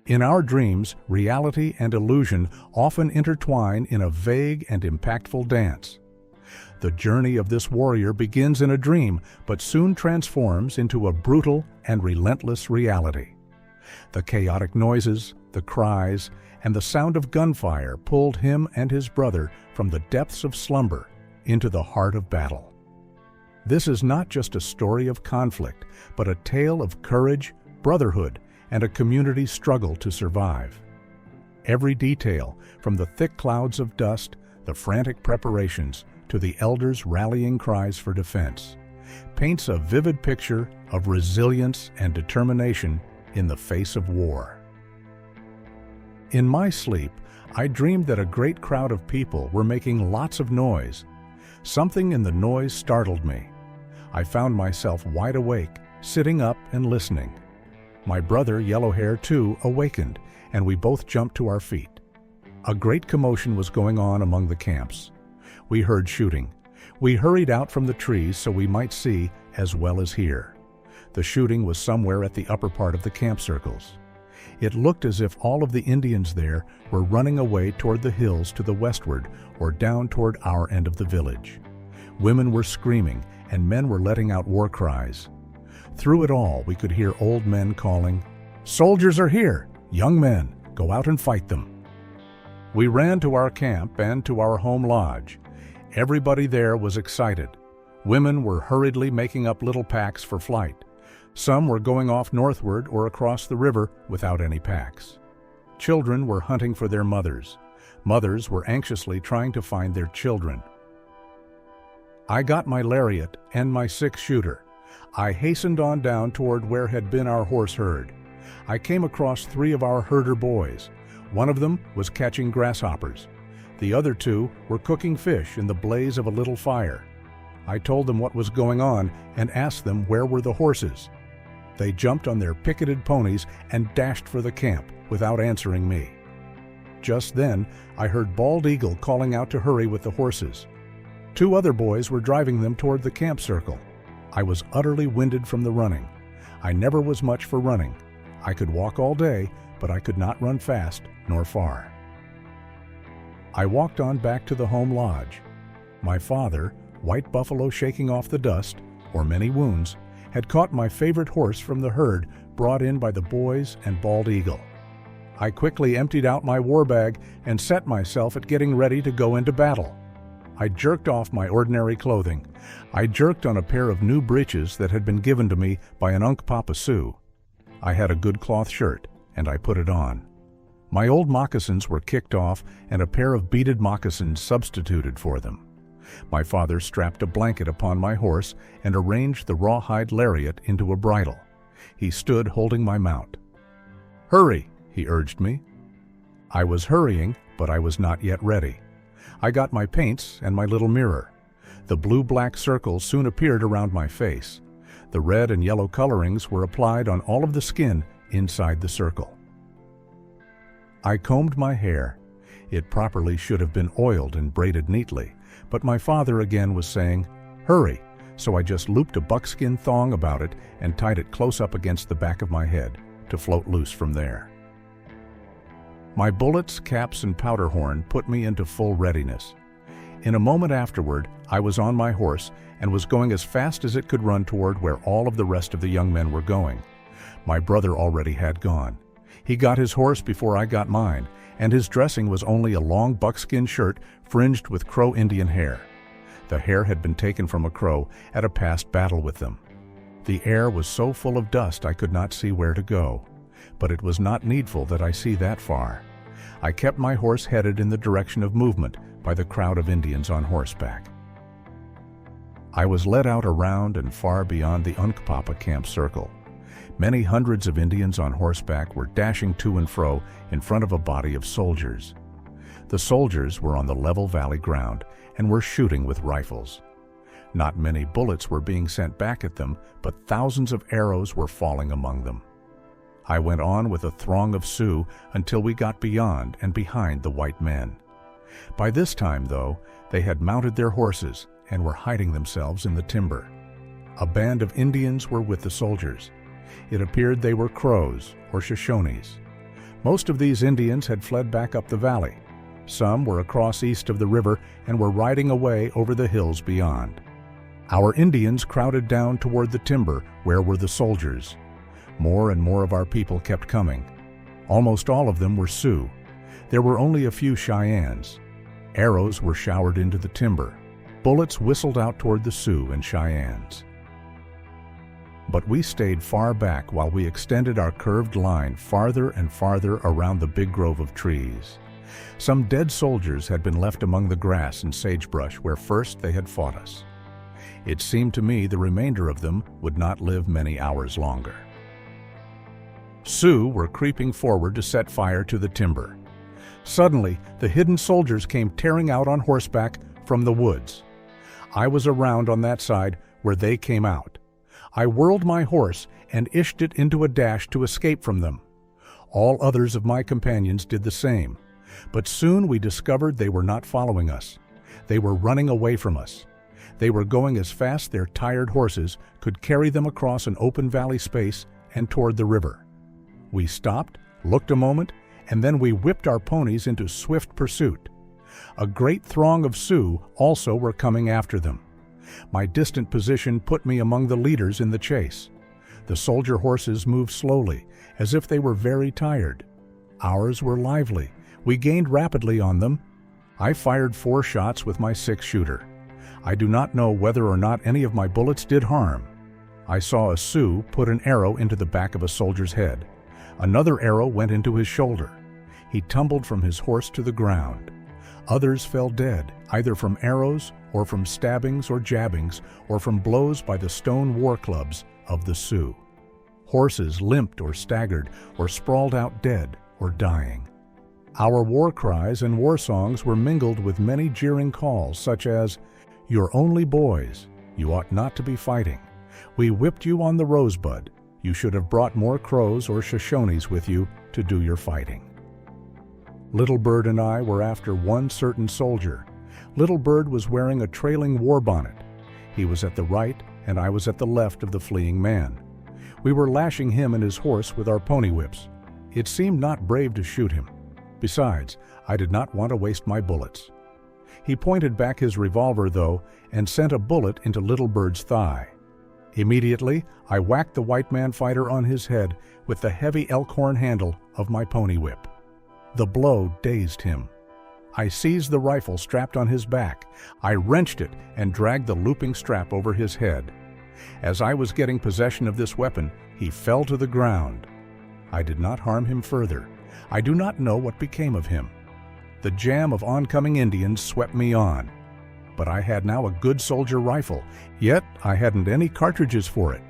In our dreams, reality and illusion often intertwine in a vague and impactful dance. The journey of this warrior begins in a dream, but soon transforms into a brutal and relentless reality. The chaotic noises, the cries, and the sound of gunfire pulled him and his brother from the depths of slumber into the heart of battle. This is not just a story of conflict, but a tale of courage, brotherhood, and a community's struggle to survive. Every detail, from the thick clouds of dust, the frantic preparations, to the elders' rallying cries for defense, paints a vivid picture of resilience and determination in the face of war. In my sleep, I dreamed that a great crowd of people were making lots of noise. Something in the noise startled me. I found myself wide awake, sitting up and listening. My brother, Yellow Hair, too, awakened, and we both jumped to our feet. A great commotion was going on among the camps. We heard shooting. We hurried out from the trees so we might see as well as hear. The shooting was somewhere at the upper part of the camp circles. It looked as if all of the Indians there were running away toward the hills to the westward or down toward our end of the village. Women were screaming and men were letting out war cries. Through it all, we could hear old men calling, "Soldiers are here! Young men, go out and fight them!" We ran to our camp and to our home lodge. Everybody there was excited. Women were hurriedly making up little packs for flight. Some were going off northward or across the river without any packs. Children were hunting for their mothers. Mothers were anxiously trying to find their children. I got my lariat and my six-shooter. I hastened on down toward where had been our horse herd. I came across 3 of our herder boys. One of them was catching grasshoppers. The other 2 were cooking fish in the blaze of a little fire. I told them what was going on and asked them where were the horses. They jumped on their picketed ponies and dashed for the camp without answering me. Just then, I heard Bald Eagle calling out to hurry with the horses. 2 other boys were driving them toward the camp circle. I was utterly winded from the running. I never was much for running. I could walk all day, but I could not run fast nor far. I walked on back to the home lodge. My father, White Buffalo shaking off the dust, or many wounds, had caught my favorite horse from the herd brought in by the boys and Bald Eagle. I quickly emptied out my war bag and set myself at getting ready to go into battle. I jerked off my ordinary clothing. I jerked on a pair of new breeches that had been given to me by an Unk Papa Sioux. I had a good cloth shirt, and I put it on. My old moccasins were kicked off and a pair of beaded moccasins substituted for them. My father strapped a blanket upon my horse and arranged the rawhide lariat into a bridle. He stood holding my mount. "Hurry," he urged me. I was hurrying, but I was not yet ready. I got my paints and my little mirror. The blue-black circles soon appeared around my face. The red and yellow colorings were applied on all of the skin inside the circle. I combed my hair. It properly should have been oiled and braided neatly, but my father again was saying, "Hurry," so I just looped a buckskin thong about it and tied it close up against the back of my head to float loose from there. My bullets, caps, and powder horn put me into full readiness. In a moment afterward, I was on my horse and was going as fast as it could run toward where all of the rest of the young men were going. My brother already had gone. He got his horse before I got mine, and his dressing was only a long buckskin shirt fringed with Crow Indian hair. The hair had been taken from a Crow at a past battle with them. The air was so full of dust I could not see where to go, but it was not needful that I see that far. I kept my horse headed in the direction of movement by the crowd of Indians on horseback. I was led out around and far beyond the Unkpapa camp circle. Many hundreds of Indians on horseback were dashing to and fro in front of a body of soldiers. The soldiers were on the level valley ground and were shooting with rifles. Not many bullets were being sent back at them, but thousands of arrows were falling among them. I went on with a throng of Sioux until we got beyond and behind the white men. By this time, though, they had mounted their horses and were hiding themselves in the timber. A band of Indians were with the soldiers. It appeared they were Crows or Shoshones. Most of these Indians had fled back up the valley. Some were across east of the river and were riding away over the hills beyond. Our Indians crowded down toward the timber where were the soldiers. More and more of our people kept coming. Almost all of them were Sioux. There were only a few Cheyennes. Arrows were showered into the timber. Bullets whistled out toward the Sioux and Cheyennes. But we stayed far back while we extended our curved line farther and farther around the big grove of trees. Some dead soldiers had been left among the grass and sagebrush where first they had fought us. It seemed to me the remainder of them would not live many hours longer. Sioux were creeping forward to set fire to the timber. Suddenly, the hidden soldiers came tearing out on horseback from the woods. I was around on that side where they came out. I whirled my horse and ished it into a dash to escape from them. All others of my companions did the same, but soon we discovered they were not following us. They were running away from us. They were going as fast their tired horses could carry them across an open valley space and toward the river. We stopped, looked a moment, and then we whipped our ponies into swift pursuit. A great throng of Sioux also were coming after them. My distant position put me among the leaders in the chase. The soldier horses moved slowly, as if they were very tired. Ours were lively. We gained rapidly on them. I fired 4 shots with my 6-shooter. I do not know whether or not any of my bullets did harm. I saw a Sioux put an arrow into the back of a soldier's head. Another arrow went into his shoulder. He tumbled from his horse to the ground. Others fell dead, either from arrows or from stabbings or jabbings or from blows by the stone war clubs of the Sioux. Horses limped or staggered or sprawled out dead or dying. Our war cries and war songs were mingled with many jeering calls such as, "You're only boys. You ought not to be fighting. We whipped you on the Rosebud. You should have brought more Crows or Shoshones with you to do your fighting." Little Bird and I were after one certain soldier. Little Bird was wearing a trailing war bonnet. He was at the right and I was at the left of the fleeing man. We were lashing him and his horse with our pony whips. It seemed not brave to shoot him. Besides, I did not want to waste my bullets. He pointed back his revolver, though, and sent a bullet into Little Bird's thigh. Immediately, I whacked the white man fighter on his head with the heavy elkhorn handle of my pony whip. The blow dazed him. I seized the rifle strapped on his back. I wrenched it and dragged the looping strap over his head. As I was getting possession of this weapon, he fell to the ground. I did not harm him further. I do not know what became of him. The jam of oncoming Indians swept me on. But I had now a good soldier rifle, yet I hadn't any cartridges for it.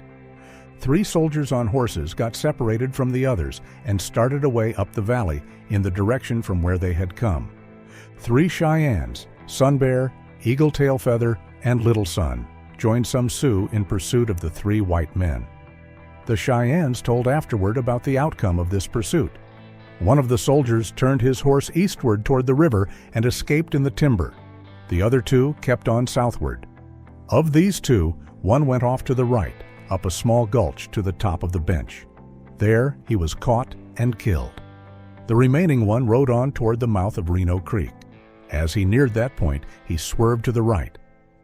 3 soldiers on horses got separated from the others and started away up the valley in the direction from where they had come. 3 Cheyennes, Sun Bear, Eagle Tail Feather, and Little Sun, joined some Sioux in pursuit of the 3 white men. The Cheyennes told afterward about the outcome of this pursuit. One of the soldiers turned his horse eastward toward the river and escaped in the timber. The other 2 kept on southward. Of these 2, one went off to the right, up a small gulch to the top of the bench. There he was caught and killed. The remaining one rode on toward the mouth of Reno Creek. As he neared that point, he swerved to the right.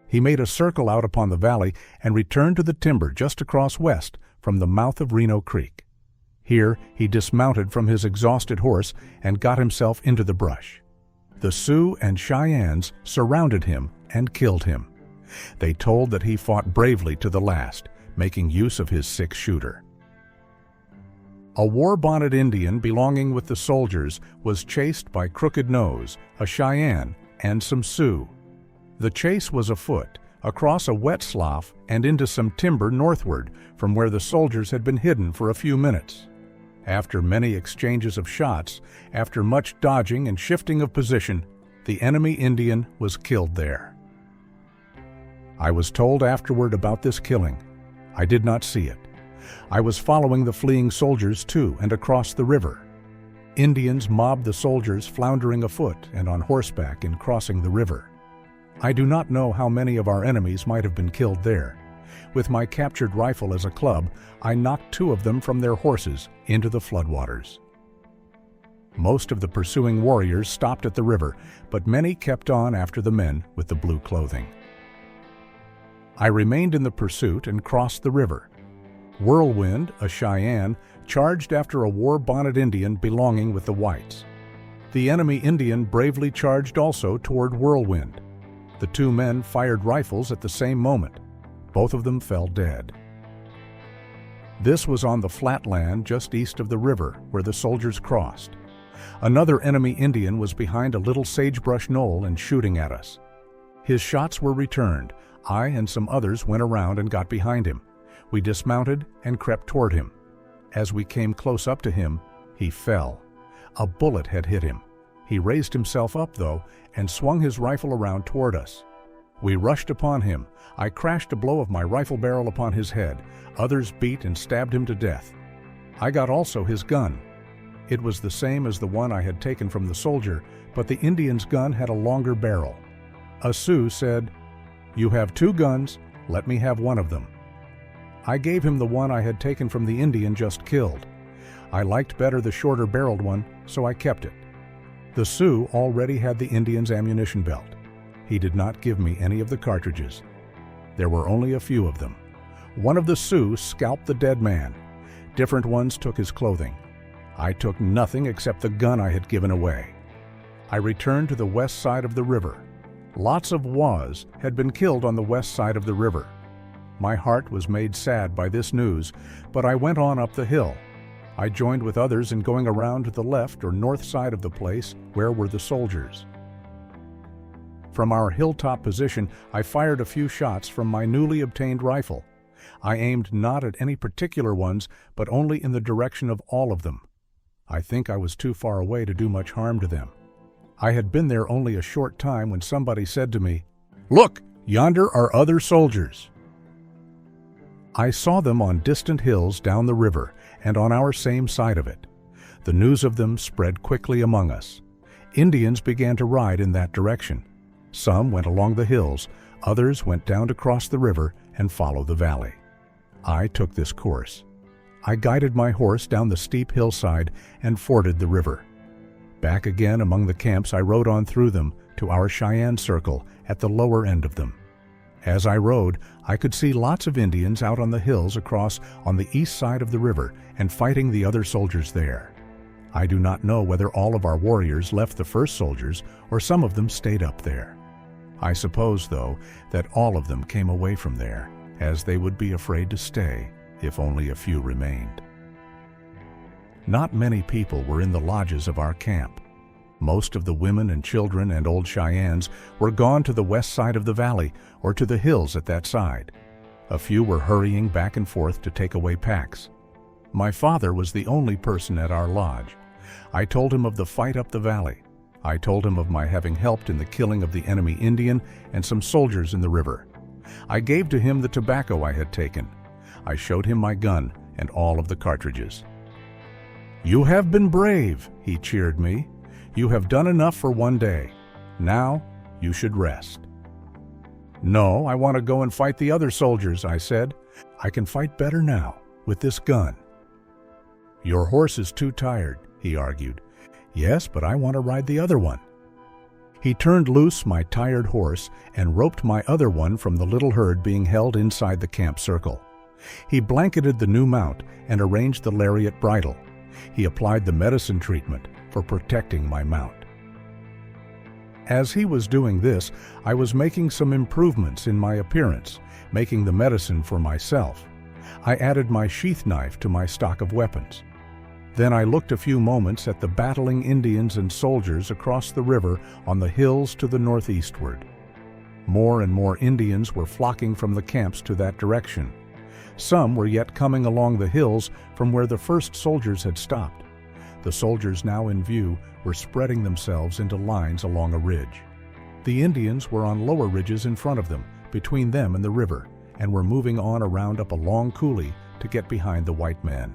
He made a circle out upon the valley and returned to the timber just across west from the mouth of Reno Creek. Here he dismounted from his exhausted horse and got himself into the brush. The Sioux and Cheyennes surrounded him and killed him. They told that he fought bravely to the last, making use of his 6-shooter. A war-bonnet Indian belonging with the soldiers was chased by Crooked Nose, a Cheyenne, and some Sioux. The chase was afoot, across a wet slough and into some timber northward from where the soldiers had been hidden for a few minutes. After many exchanges of shots, after much dodging and shifting of position, the enemy Indian was killed there. I was told afterward about this killing. I did not see it. I was following the fleeing soldiers to and across the river. Indians mobbed the soldiers floundering afoot and on horseback in crossing the river. I do not know how many of our enemies might have been killed there. With my captured rifle as a club, I knocked 2 of them from their horses into the floodwaters. Most of the pursuing warriors stopped at the river, but many kept on after the men with the blue clothing. I remained in the pursuit and crossed the river. Whirlwind, a Cheyenne, charged after a war-bonnet Indian belonging with the whites. The enemy Indian bravely charged also toward Whirlwind. The two men fired rifles at the same moment. Both of them fell dead. This was on the flat land just east of the river where the soldiers crossed. Another enemy Indian was behind a little sagebrush knoll and shooting at us. His shots were returned. I and some others went around and got behind him. We dismounted and crept toward him. As we came close up to him, he fell. A bullet had hit him. He raised himself up, though, and swung his rifle around toward us. We rushed upon him. I crashed a blow of my rifle barrel upon his head. Others beat and stabbed him to death. I got also his gun. It was the same as the one I had taken from the soldier, but the Indian's gun had a longer barrel. A Sioux said, "You have two guns, let me have one of them." I gave him the one I had taken from the Indian just killed. I liked better the shorter-barreled one, so I kept it. The Sioux already had the Indian's ammunition belt. He did not give me any of the cartridges. There were only a few of them. One of the Sioux scalped the dead man. Different ones took his clothing. I took nothing except the gun I had given away. I returned to the west side of the river. Lots of Was had been killed on the west side of the river. My heart was made sad by this news, but I went on up the hill. I joined with others in going around to the left or north side of the place where were the soldiers. From our hilltop position, I fired a few shots from my newly obtained rifle. I aimed not at any particular ones, but only in the direction of all of them. I think I was too far away to do much harm to them. I had been there only a short time when somebody said to me, "Look, yonder are other soldiers." I saw them on distant hills down the river and on our same side of it. The news of them spread quickly among us. Indians began to ride in that direction. Some went along the hills, others went down to cross the river and follow the valley. I took this course. I guided my horse down the steep hillside and forded the river. Back again among the camps, I rode on through them to our Cheyenne circle at the lower end of them. As I rode, I could see lots of Indians out on the hills across on the east side of the river and fighting the other soldiers there. I do not know whether all of our warriors left the first soldiers or some of them stayed up there. I suppose, though, that all of them came away from there, as they would be afraid to stay if only a few remained. Not many people were in the lodges of our camp. Most of the women and children and old Cheyennes were gone to the west side of the valley or to the hills at that side. A few were hurrying back and forth to take away packs. My father was the only person at our lodge. I told him of the fight up the valley. I told him of my having helped in the killing of the enemy Indian and some soldiers in the river. I gave to him the tobacco I had taken. I showed him my gun and all of the cartridges. "You have been brave," he cheered me. "You have done enough for one day. Now you should rest." "No, I want to go and fight the other soldiers," I said. "I can fight better now with this gun." "Your horse is too tired," he argued. "Yes, but I want to ride the other one." He turned loose my tired horse and roped my other one from the little herd being held inside the camp circle. He blanketed the new mount and arranged the lariat bridle. He applied the medicine treatment for protecting my mount. As he was doing this, I was making some improvements in my appearance, making the medicine for myself. I added my sheath knife to my stock of weapons. Then I looked a few moments at the battling Indians and soldiers across the river on the hills to the northeastward. More and more Indians were flocking from the camps to that direction. Some were yet coming along the hills from where the first soldiers had stopped. The soldiers now in view were spreading themselves into lines along a ridge. The Indians were on lower ridges in front of them, between them and the river, and were moving on around up a long coulee to get behind the white men.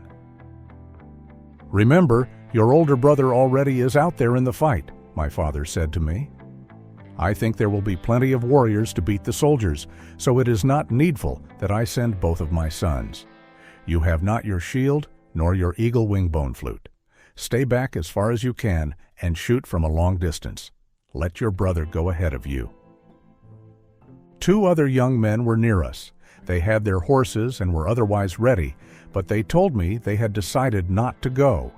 "Remember, your older brother already is out there in the fight," my father said to me. "I think there will be plenty of warriors to beat the soldiers, so it is not needful that I send both of my sons. You have not your shield nor your eagle wing bone flute. Stay back as far as you can and shoot from a long distance. Let your brother go ahead of you." 2 other young men were near us. They had their horses and were otherwise ready, but they told me they had decided not to go.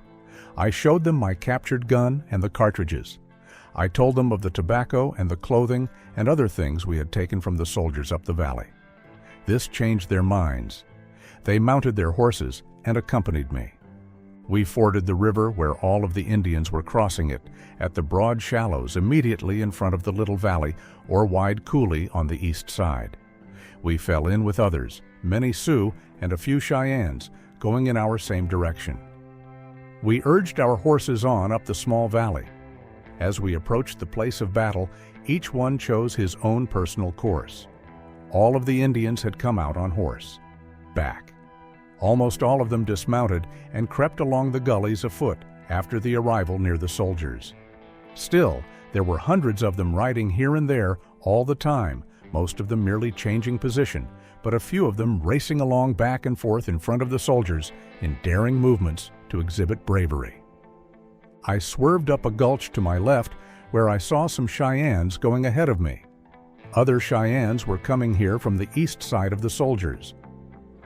I showed them my captured gun and the cartridges. I told them of the tobacco and the clothing and other things we had taken from the soldiers up the valley. This changed their minds. They mounted their horses and accompanied me. We forded the river where all of the Indians were crossing it, at the broad shallows immediately in front of the little valley or wide coulee on the east side. We fell in with others, many Sioux and a few Cheyennes, going in our same direction. We urged our horses on up the small valley. As we approached the place of battle, each one chose his own personal course. All of the Indians had come out on horse. Back. Almost all of them dismounted and crept along the gullies afoot after the arrival near the soldiers. Still, there were hundreds of them riding here and there all the time, most of them merely changing position, but a few of them racing along back and forth in front of the soldiers in daring movements to exhibit bravery. I swerved up a gulch to my left where I saw some Cheyennes going ahead of me. Other Cheyennes were coming here from the east side of the soldiers.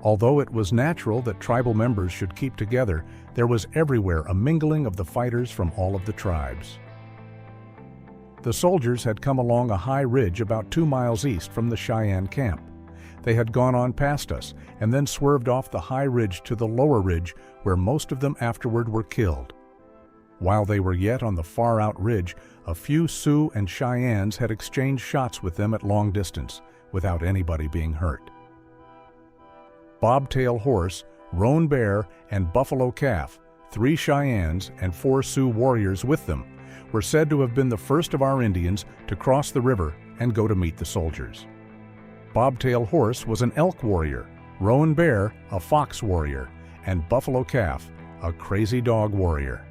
Although it was natural that tribal members should keep together, there was everywhere a mingling of the fighters from all of the tribes. The soldiers had come along a high ridge about 2 miles east from the Cheyenne camp. They had gone on past us and then swerved off the high ridge to the lower ridge where most of them afterward were killed. While they were yet on the far out ridge, a few Sioux and Cheyennes had exchanged shots with them at long distance, without anybody being hurt. Bobtail horse, roan bear, and buffalo calf, 3 Cheyennes and 4 Sioux warriors with them, were said to have been the first of our Indians to cross the river and go to meet the soldiers. Bobtail horse was an elk warrior, roan bear a fox warrior, and buffalo calf a crazy dog warrior.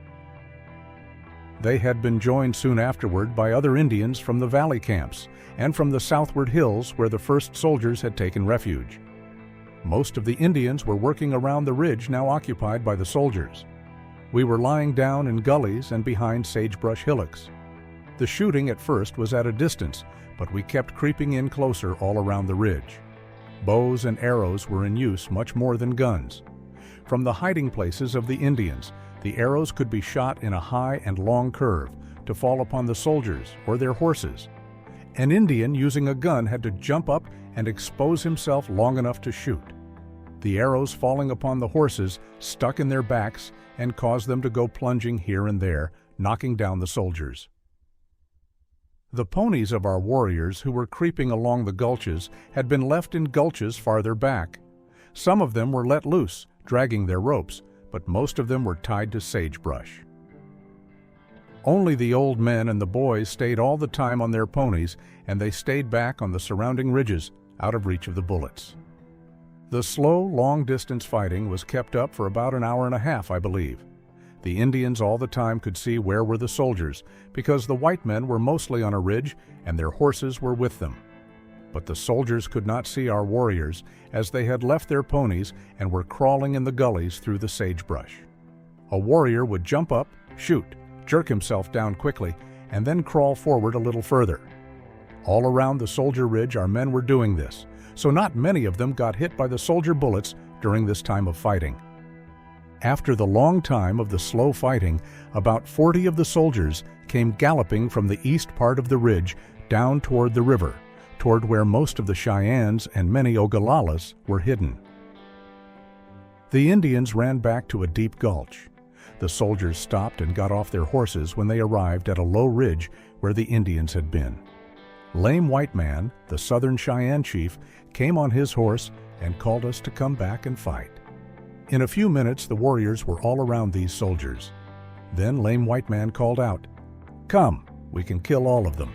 They had been joined soon afterward by other Indians from the valley camps and from the southward hills where the first soldiers had taken refuge. Most of the Indians were working around the ridge now occupied by the soldiers. We were lying down in gullies and behind sagebrush hillocks. The shooting at first was at a distance, but we kept creeping in closer all around the ridge. Bows and arrows were in use much more than guns. From the hiding places of the Indians, the arrows could be shot in a high and long curve to fall upon the soldiers or their horses. An Indian using a gun had to jump up and expose himself long enough to shoot. The arrows falling upon the horses stuck in their backs and caused them to go plunging here and there, knocking down the soldiers. The ponies of our warriors who were creeping along the gulches had been left in gulches farther back. Some of them were let loose, dragging their ropes, but most of them were tied to sagebrush. Only the old men and the boys stayed all the time on their ponies, and they stayed back on the surrounding ridges, out of reach of the bullets. The slow, long-distance fighting was kept up for about an hour and a half, I believe. The Indians all the time could see where were the soldiers, because the white men were mostly on a ridge and their horses were with them. But the soldiers could not see our warriors, as they had left their ponies and were crawling in the gullies through the sagebrush. A warrior would jump up, shoot, jerk himself down quickly, and then crawl forward a little further. All around the soldier ridge our men were doing this, so not many of them got hit by the soldier bullets during this time of fighting. After the long time of the slow fighting, about 40 of the soldiers came galloping from the east part of the ridge down toward the river, toward where most of the Cheyennes and many Oglalas were hidden. The Indians ran back to a deep gulch. The soldiers stopped and got off their horses when they arrived at a low ridge where the Indians had been. Lame White Man, the Southern Cheyenne chief, came on his horse and called us to come back and fight. In a few minutes, the warriors were all around these soldiers. Then Lame White Man called out, "Come, we can kill all of them."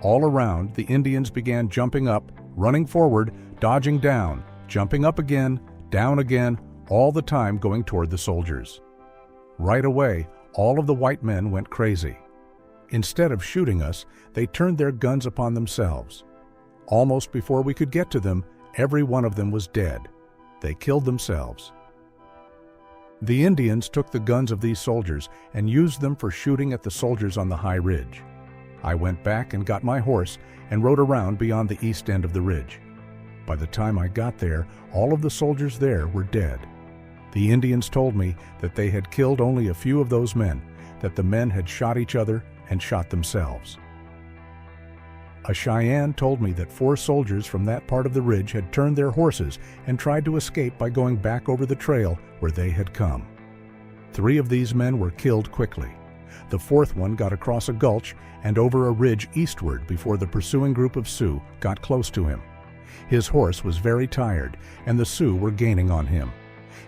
All around, the Indians began jumping up, running forward, dodging down, jumping up again, down again, all the time going toward the soldiers. Right away, all of the white men went crazy. Instead of shooting us, they turned their guns upon themselves. Almost before we could get to them, every one of them was dead. They killed themselves. The Indians took the guns of these soldiers and used them for shooting at the soldiers on the high ridge. I went back and got my horse and rode around beyond the east end of the ridge. By the time I got there, all of the soldiers there were dead. The Indians told me that they had killed only a few of those men, that the men had shot each other and shot themselves. A Cheyenne told me that 4 soldiers from that part of the ridge had turned their horses and tried to escape by going back over the trail where they had come. 3 of these men were killed quickly. The 4th one got across a gulch and over a ridge eastward before the pursuing group of Sioux got close to him. His horse was very tired, and the Sioux were gaining on him.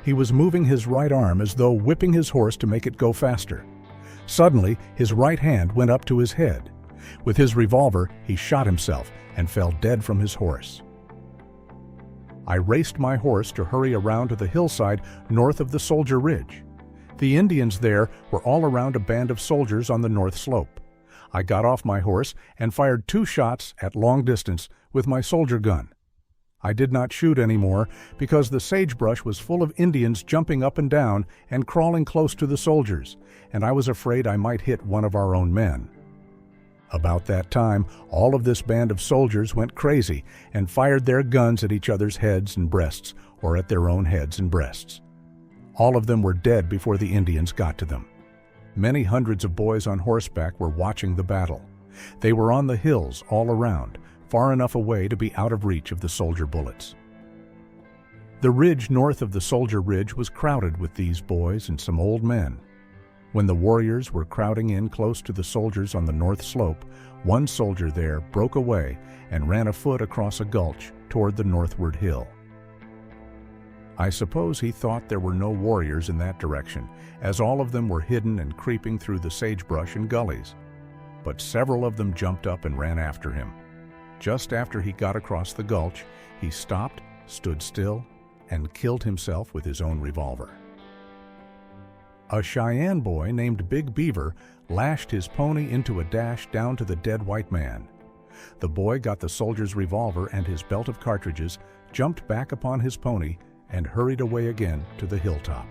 He was moving his right arm as though whipping his horse to make it go faster. Suddenly, his right hand went up to his head. With his revolver, he shot himself and fell dead from his horse. I raced my horse to hurry around to the hillside north of the Soldier Ridge. The Indians there were all around a band of soldiers on the north slope. I got off my horse and fired 2 shots at long distance with my soldier gun. I did not shoot anymore because the sagebrush was full of Indians jumping up and down and crawling close to the soldiers, and I was afraid I might hit one of our own men. About that time, all of this band of soldiers went crazy and fired their guns at each other's heads and breasts, or at their own heads and breasts. All of them were dead before the Indians got to them. Many hundreds of boys on horseback were watching the battle. They were on the hills all around, far enough away to be out of reach of the soldier bullets. The ridge north of the Soldier Ridge was crowded with these boys and some old men. When the warriors were crowding in close to the soldiers on the north slope, one soldier there broke away and ran afoot across a gulch toward the northward hill. I suppose he thought there were no warriors in that direction, as all of them were hidden and creeping through the sagebrush and gullies. But several of them jumped up and ran after him. Just after he got across the gulch, he stopped, stood still, and killed himself with his own revolver. A Cheyenne boy named Big Beaver lashed his pony into a dash down to the dead white man. The boy got the soldier's revolver and his belt of cartridges, jumped back upon his pony, and hurried away again to the hilltop.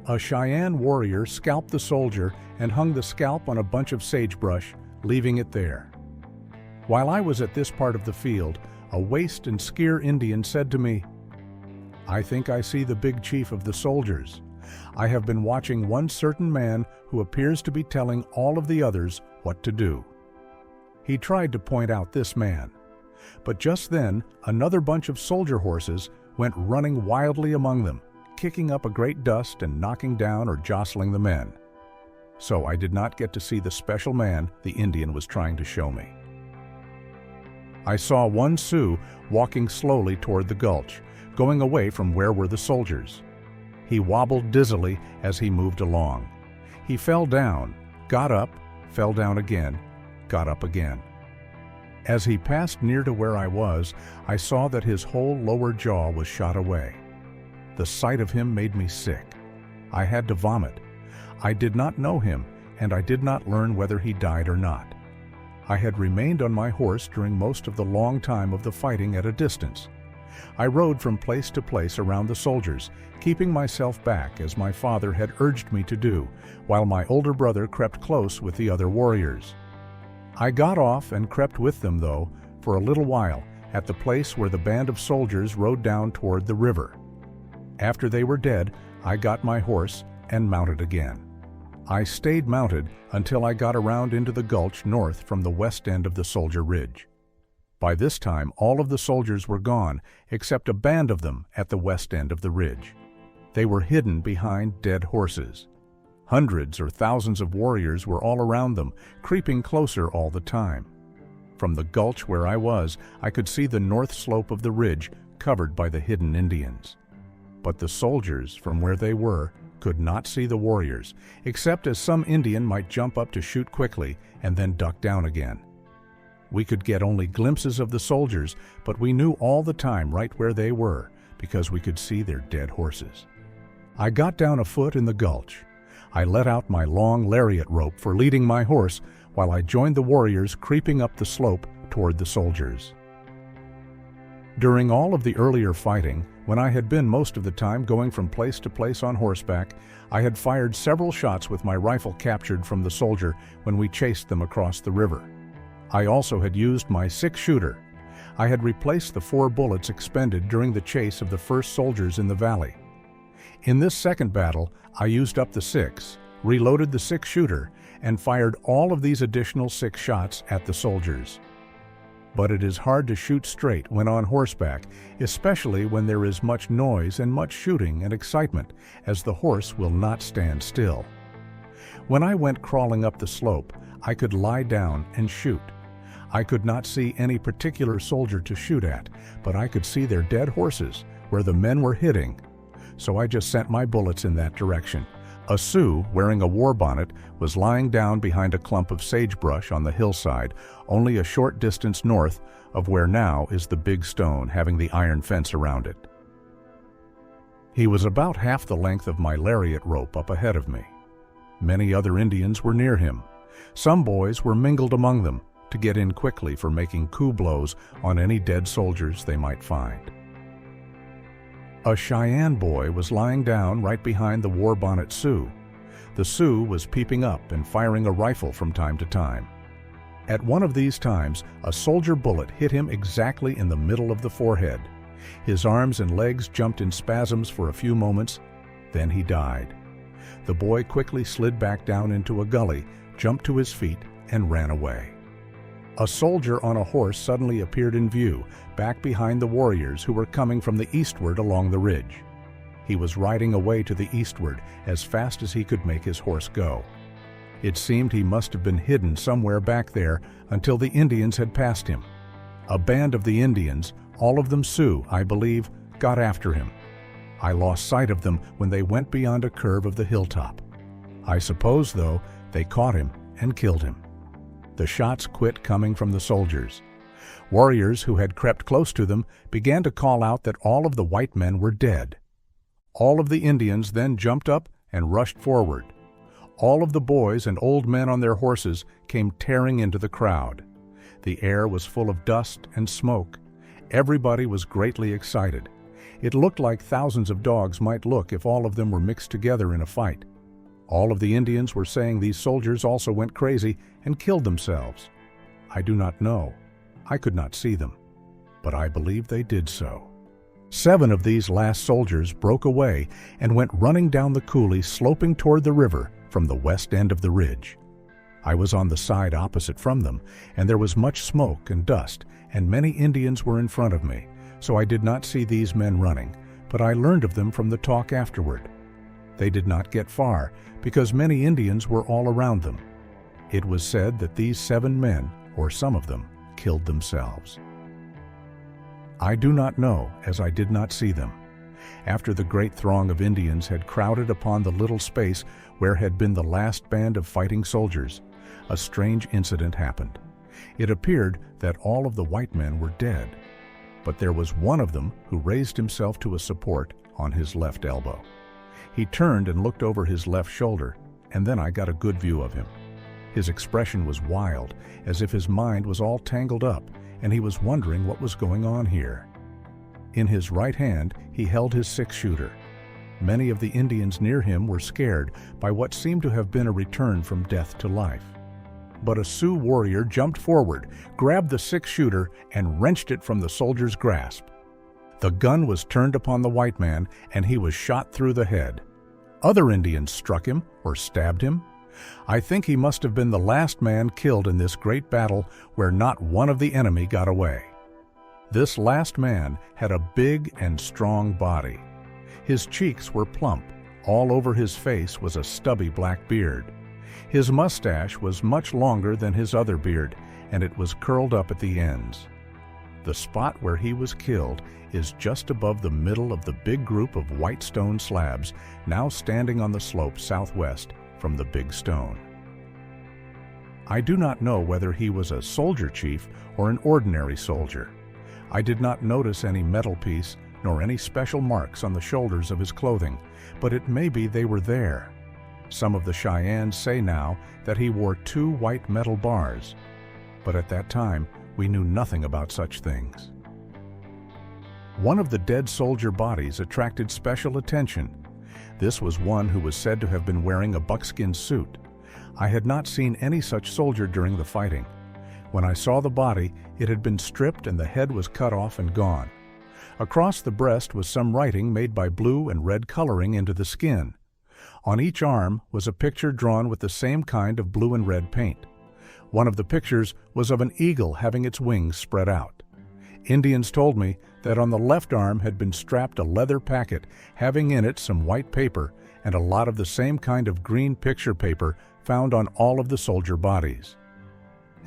A Cheyenne warrior scalped the soldier and hung the scalp on a bunch of sagebrush, leaving it there. While I was at this part of the field, a Waist and Skier Indian said to me, "I think I see the big chief of the soldiers. I have been watching one certain man who appears to be telling all of the others what to do." He tried to point out this man. But just then, another bunch of soldier horses went running wildly among them, kicking up a great dust and knocking down or jostling the men. So I did not get to see the special man the Indian was trying to show me. I saw one Sioux walking slowly toward the gulch, going away from where were the soldiers. He wobbled dizzily as he moved along. He fell down, got up, fell down again, got up again. As he passed near to where I was, I saw that his whole lower jaw was shot away. The sight of him made me sick. I had to vomit. I did not know him, and I did not learn whether he died or not. I had remained on my horse during most of the long time of the fighting at a distance. I rode from place to place around the soldiers, keeping myself back as my father had urged me to do, while my older brother crept close with the other warriors. I got off and crept with them, though, for a little while, at the place where the band of soldiers rode down toward the river. After they were dead, I got my horse and mounted again. I stayed mounted until I got around into the gulch north from the west end of the Soldier Ridge. By this time, all of the soldiers were gone, except a band of them at the west end of the ridge. They were hidden behind dead horses. Hundreds or thousands of warriors were all around them, creeping closer all the time. From the gulch where I was, I could see the north slope of the ridge covered by the hidden Indians. But the soldiers, from where they were, could not see the warriors, except as some Indian might jump up to shoot quickly and then duck down again. We could get only glimpses of the soldiers, but we knew all the time right where they were, because we could see their dead horses. I got down afoot in the gulch. I let out my long lariat rope for leading my horse while I joined the warriors creeping up the slope toward the soldiers. During all of the earlier fighting, When I had been most of the time going from place to place on horseback, I had fired several shots with my rifle captured from the soldier when we chased them across the river. I also had used my 6-shooter. I had replaced the 4 bullets expended during the chase of the first soldiers in the valley. In this second battle, I used up the 6, reloaded the 6-shooter, and fired all of these additional 6 shots at the soldiers. But it is hard to shoot straight when on horseback, especially when there is much noise and much shooting and excitement, as the horse will not stand still. When I went crawling up the slope, I could lie down and shoot. I could not see any particular soldier to shoot at, but I could see their dead horses, where the men were hitting. So I just sent my bullets in that direction. A Sioux, wearing a war bonnet, was lying down behind a clump of sagebrush on the hillside, only a short distance north of where now is the big stone having the iron fence around it. He was about half the length of my lariat rope up ahead of me. Many other Indians were near him. Some boys were mingled among them to get in quickly for making coup blows on any dead soldiers they might find. A Cheyenne boy was lying down right behind the war bonnet Sioux. The Sioux was peeping up and firing a rifle from time to time. At one of these times, a soldier bullet hit him exactly in the middle of the forehead. His arms and legs jumped in spasms for a few moments, then he died. The boy quickly slid back down into a gully, jumped to his feet, and ran away. A soldier on a horse suddenly appeared in view, back behind the warriors who were coming from the eastward along the ridge. He was riding away to the eastward as fast as he could make his horse go. It seemed he must have been hidden somewhere back there until the Indians had passed him. A band of the Indians, all of them Sioux, I believe, got after him. I lost sight of them when they went beyond a curve of the hilltop. I suppose, though, they caught him and killed him. The shots quit coming from the soldiers. Warriors who had crept close to them began to call out that all of the white men were dead. All of the Indians then jumped up and rushed forward. All of the boys and old men on their horses came tearing into the crowd. The air was full of dust and smoke. Everybody was greatly excited. It looked like thousands of dogs might look if all of them were mixed together in a fight. All of the Indians were saying these soldiers also went crazy and killed themselves. I do not know. I could not see them, but I believe they did so. 7 of these last soldiers broke away and went running down the coulee sloping toward the river from the west end of the ridge. I was on the side opposite from them, and there was much smoke and dust, and many Indians were in front of me, so I did not see these men running, but I learned of them from the talk afterward. They did not get far, because many Indians were all around them. It was said that these 7 men, or some of them, killed themselves. I do not know, as I did not see them. After the great throng of Indians had crowded upon the little space where had been the last band of fighting soldiers, a strange incident happened. It appeared that all of the white men were dead, but there was one of them who raised himself to a support on his left elbow. He turned and looked over his left shoulder, and then I got a good view of him. His expression was wild, as if his mind was all tangled up, and he was wondering what was going on here. In his right hand, he held his 6-shooter. Many of the Indians near him were scared by what seemed to have been a return from death to life. But a Sioux warrior jumped forward, grabbed the 6-shooter, and wrenched it from the soldier's grasp. The gun was turned upon the white man, and he was shot through the head. Other Indians struck him or stabbed him. I think he must have been the last man killed in this great battle where not one of the enemy got away. This last man had a big and strong body. His cheeks were plump. All over his face was a stubby black beard. His mustache was much longer than his other beard, and it was curled up at the ends. The spot where he was killed is just above the middle of the big group of white stone slabs now standing on the slope southwest from the big stone. I do not know whether he was a soldier chief or an ordinary soldier. I did not notice any metal piece nor any special marks on the shoulders of his clothing, but it may be they were there. Some of the Cheyennes say now that he wore 2 white metal bars, but at that time we knew nothing about such things. One of the dead soldier bodies attracted special attention. This was one who was said to have been wearing a buckskin suit. I had not seen any such soldier during the fighting. When I saw the body, it had been stripped and the head was cut off and gone. Across the breast was some writing made by blue and red coloring into the skin. On each arm was a picture drawn with the same kind of blue and red paint. One of the pictures was of an eagle having its wings spread out. Indians told me that on the left arm had been strapped a leather packet having in it some white paper and a lot of the same kind of green picture paper found on all of the soldier bodies.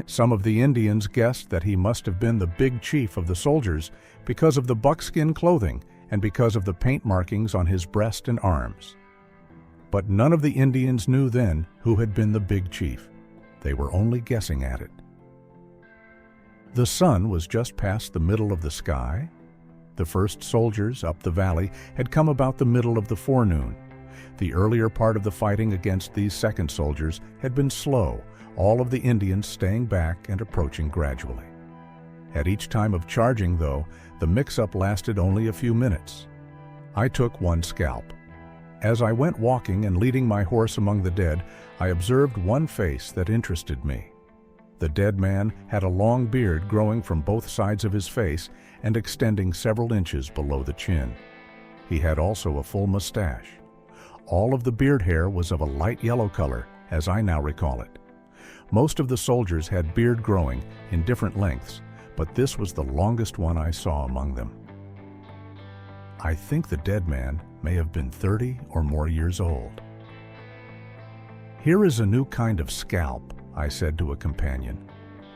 Some of the Indians guessed that he must have been the big chief of the soldiers because of the buckskin clothing and because of the paint markings on his breast and arms. But none of the Indians knew then who had been the big chief. They were only guessing at it. The sun was just past the middle of the sky. The first soldiers up the valley had come about the middle of the forenoon. The earlier part of the fighting against these second soldiers had been slow, all of the Indians staying back and approaching gradually. At each time of charging, though, the mix-up lasted only a few minutes. I took one scalp. As I went walking and leading my horse among the dead, I observed one face that interested me. The dead man had a long beard growing from both sides of his face and extending several inches below the chin. He had also a full mustache. All of the beard hair was of a light yellow color, as I now recall it. Most of the soldiers had beard growing in different lengths, but this was the longest one I saw among them. I think the dead man may have been 30 or more years old. "Here is a new kind of scalp," I said to a companion.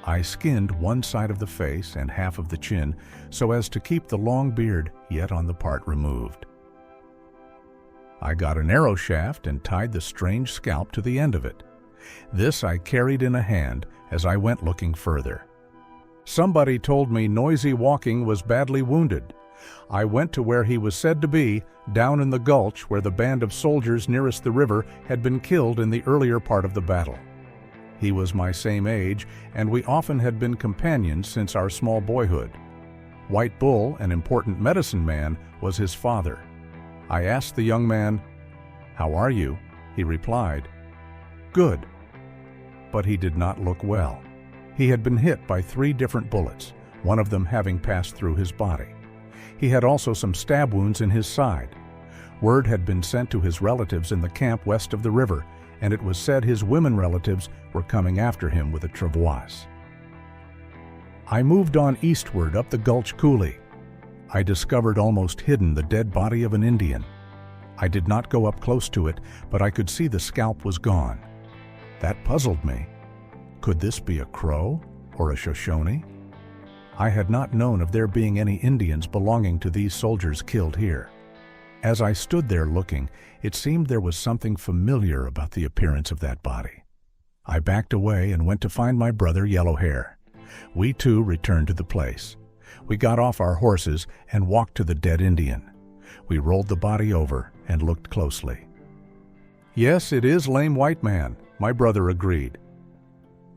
I skinned one side of the face and half of the chin so as to keep the long beard yet on the part removed. I got an arrow shaft and tied the strange scalp to the end of it. This I carried in a hand as I went looking further. Somebody told me Noisy Walking was badly wounded. I went to where he was said to be, down in the gulch where the band of soldiers nearest the river had been killed in the earlier part of the battle. He was my same age, and we often had been companions since our small boyhood. White Bull, an important medicine man, was his father. I asked the young man, "How are you?" He replied, "Good." But he did not look well. He had been hit by 3 different bullets, one of them having passed through his body. He had also some stab wounds in his side. Word had been sent to his relatives in the camp west of the river, and it was said his women relatives were coming after him with a travois. I moved on eastward up the gulch coulee. I discovered almost hidden the dead body of an Indian. I did not go up close to it, but I could see the scalp was gone. That puzzled me. Could this be a Crow or a Shoshone? I had not known of there being any Indians belonging to these soldiers killed here. As I stood there looking, it seemed there was something familiar about the appearance of that body. I backed away and went to find my brother Yellowhair. We too returned to the place. We got off our horses and walked to the dead Indian. We rolled the body over and looked closely. "Yes, it is Lame White Man," my brother agreed.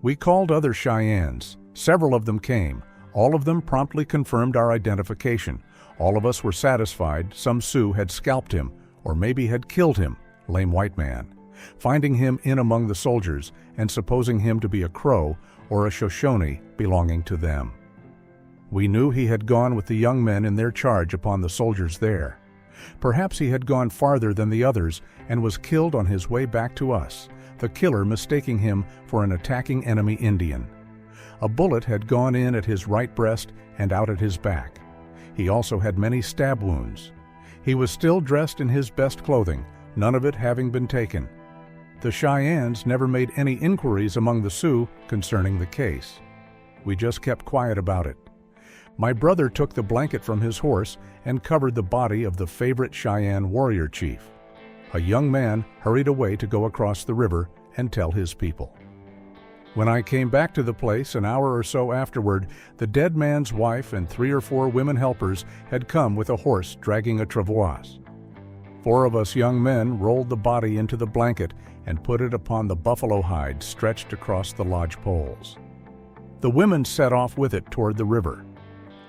We called other Cheyennes. Several of them came. All of them promptly confirmed our identification. All of us were satisfied some Sioux had scalped him, or maybe had killed him, Lame White Man, finding him in among the soldiers and supposing him to be a Crow or a Shoshone belonging to them. We knew he had gone with the young men in their charge upon the soldiers there. Perhaps he had gone farther than the others and was killed on his way back to us, the killer mistaking him for an attacking enemy Indian. A bullet had gone in at his right breast and out at his back. He also had many stab wounds. He was still dressed in his best clothing, none of it having been taken. The Cheyennes never made any inquiries among the Sioux concerning the case. We just kept quiet about it. My brother took the blanket from his horse and covered the body of the favorite Cheyenne warrior chief. A young man hurried away to go across the river and tell his people. When I came back to the place an hour or so afterward, the dead man's wife and 3 or 4 women helpers had come with a horse dragging a travois. 4 of us young men rolled the body into the blanket and put it upon the buffalo hide stretched across the lodge poles. The women set off with it toward the river.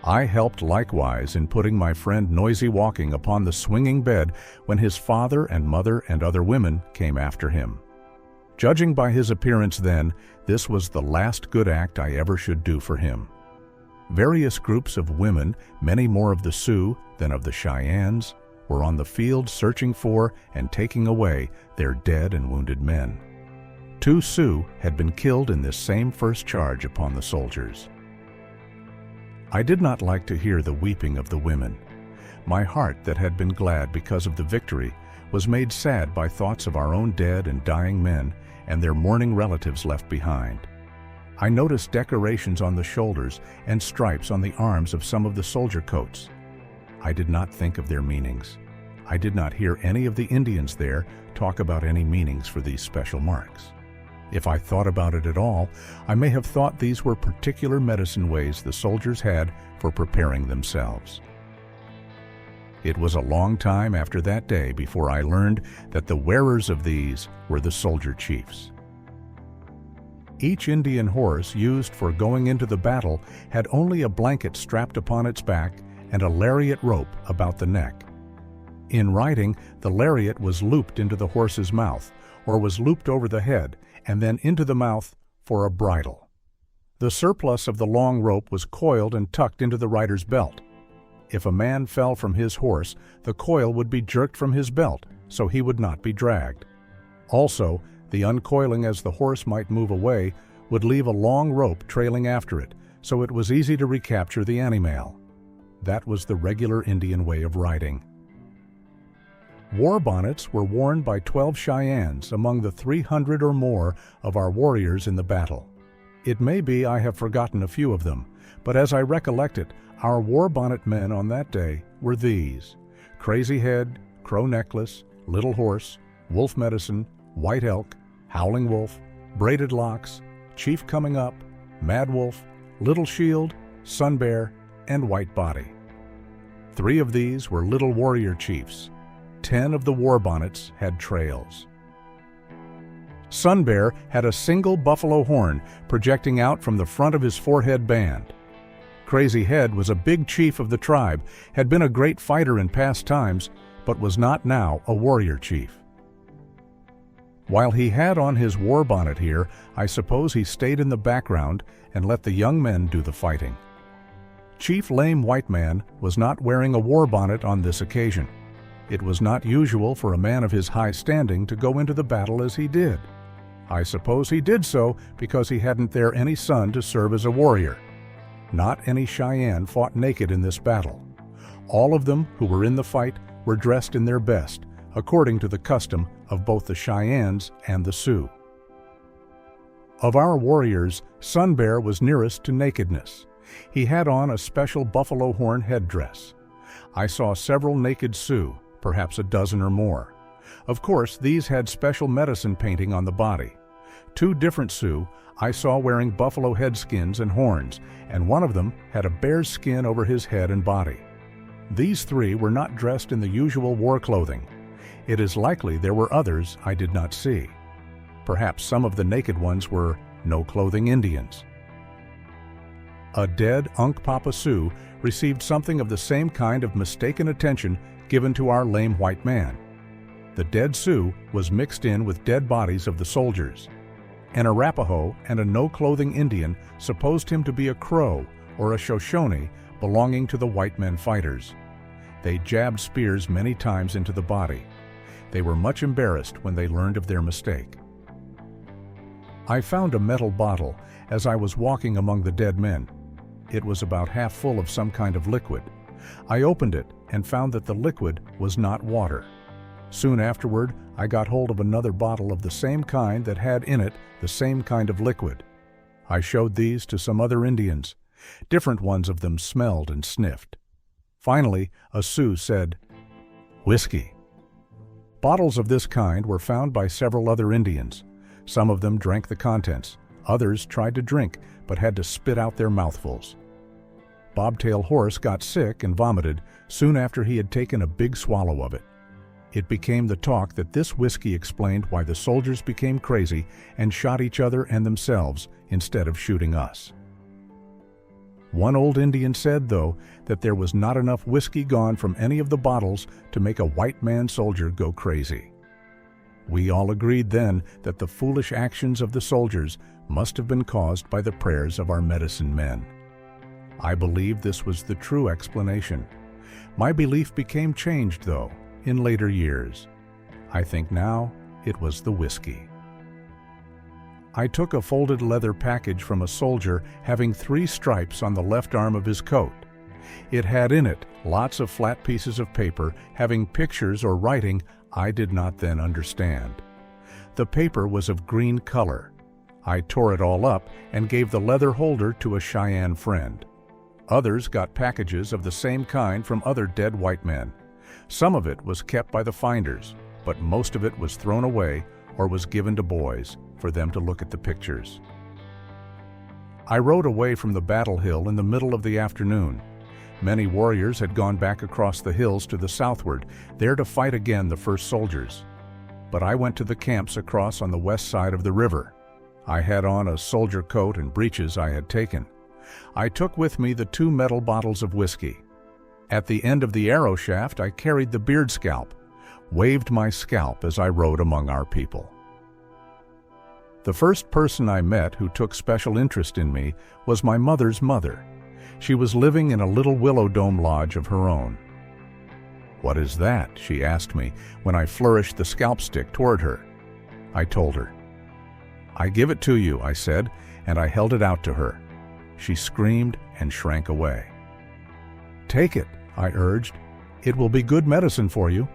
I helped likewise in putting my friend Noisy Walking upon the swinging bed when his father and mother and other women came after him. Judging by his appearance then, this was the last good act I ever should do for him. Various groups of women, many more of the Sioux than of the Cheyennes, were on the field searching for and taking away their dead and wounded men. 2 Sioux had been killed in this same first charge upon the soldiers. I did not like to hear the weeping of the women. My heart that had been glad because of the victory was made sad by thoughts of our own dead and dying men and their mourning relatives left behind. I noticed decorations on the shoulders and stripes on the arms of some of the soldier coats. I did not think of their meanings. I did not hear any of the Indians there talk about any meanings for these special marks. If I thought about it at all, I may have thought these were particular medicine ways the soldiers had for preparing themselves. It was a long time after that day before I learned that the wearers of these were the soldier chiefs. Each Indian horse used for going into the battle had only a blanket strapped upon its back and a lariat rope about the neck. In riding, the lariat was looped into the horse's mouth, or was looped over the head and then into the mouth for a bridle. The surplus of the long rope was coiled and tucked into the rider's belt. If a man fell from his horse, the coil would be jerked from his belt, so he would not be dragged. Also, the uncoiling as the horse might move away would leave a long rope trailing after it, so it was easy to recapture the animal. That was the regular Indian way of riding. War bonnets were worn by 12 Cheyennes among the 300 or more of our warriors in the battle. It may be I have forgotten a few of them, but as I recollect it, our war bonnet men on that day were these: Crazy Head, Crow Necklace, Little Horse, Wolf Medicine, White Elk, Howling Wolf, Braided Locks, Chief Coming Up, Mad Wolf, Little Shield, Sun Bear, and White Body. 3 of these were little warrior chiefs. 10 of the war bonnets had trails. Sun Bear had a single buffalo horn projecting out from the front of his forehead band. Crazy Head was a big chief of the tribe, had been a great fighter in past times, but was not now a warrior chief. While he had on his war bonnet here, I suppose he stayed in the background and let the young men do the fighting. Chief Lame White Man was not wearing a war bonnet on this occasion. It was not usual for a man of his high standing to go into the battle as he did. I suppose he did so because he hadn't there any son to serve as a warrior. Not any Cheyenne fought naked in this battle. All of them who were in the fight were dressed in their best, according to the custom of both the Cheyennes and the Sioux. Of our warriors, Sun Bear was nearest to nakedness. He had on a special buffalo horn headdress. I saw several naked Sioux, perhaps a dozen or more. Of course, these had special medicine painting on the body. 2 different Sioux I saw wearing buffalo head skins and horns, and one of them had a bear's skin over his head and body. These 3 were not dressed in the usual war clothing. It is likely there were others I did not see. Perhaps some of the naked ones were no-clothing Indians. A dead Unkpapa Sioux received something of the same kind of mistaken attention given to our lame white man. The dead Sioux was mixed in with dead bodies of the soldiers. An Arapaho and a no-clothing Indian supposed him to be a Crow or a Shoshone belonging to the white men fighters. They jabbed spears many times into the body. They were much embarrassed when they learned of their mistake. I found a metal bottle as I was walking among the dead men. It was about half full of some kind of liquid. I opened it and found that the liquid was not water. Soon afterward, I got hold of another bottle of the same kind that had in it the same kind of liquid. I showed these to some other Indians. Different ones of them smelled and sniffed. Finally, a Sioux said, "Whiskey." Bottles of this kind were found by several other Indians. Some of them drank the contents. Others tried to drink, but had to spit out their mouthfuls. Bobtail Horse got sick and vomited soon after he had taken a big swallow of it. It became the talk that this whiskey explained why the soldiers became crazy and shot each other and themselves instead of shooting us. One old Indian said, though, that there was not enough whiskey gone from any of the bottles to make a white man soldier go crazy. We all agreed then that the foolish actions of the soldiers must have been caused by the prayers of our medicine men. I believed this was the true explanation. My belief became changed, though, in later years. I think now it was the whiskey. I took a folded leather package from a soldier having 3 stripes on the left arm of his coat. It had in it lots of flat pieces of paper having pictures or writing I did not then understand. The paper was of green color. I tore it all up and gave the leather holder to a Cheyenne friend. Others got packages of the same kind from other dead white men. Some of it was kept by the finders, but most of it was thrown away or was given to boys for them to look at the pictures. I rode away from the battle hill in the middle of the afternoon. Many warriors had gone back across the hills to the southward, there to fight again the first soldiers. But I went to the camps across on the west side of the river. I had on a soldier coat and breeches I had taken. I took with me the 2 metal bottles of whiskey. At the end of the arrow shaft I carried the beard scalp, waved my scalp as I rode among our people. The first person I met who took special interest in me was my mother's mother. She was living in a little willow dome lodge of her own. "What is that?" she asked me when I flourished the scalp stick toward her. I told her. "I give it to you," I said, and I held it out to her. She screamed and shrank away. "Take it," I urged. "It will be good medicine for you."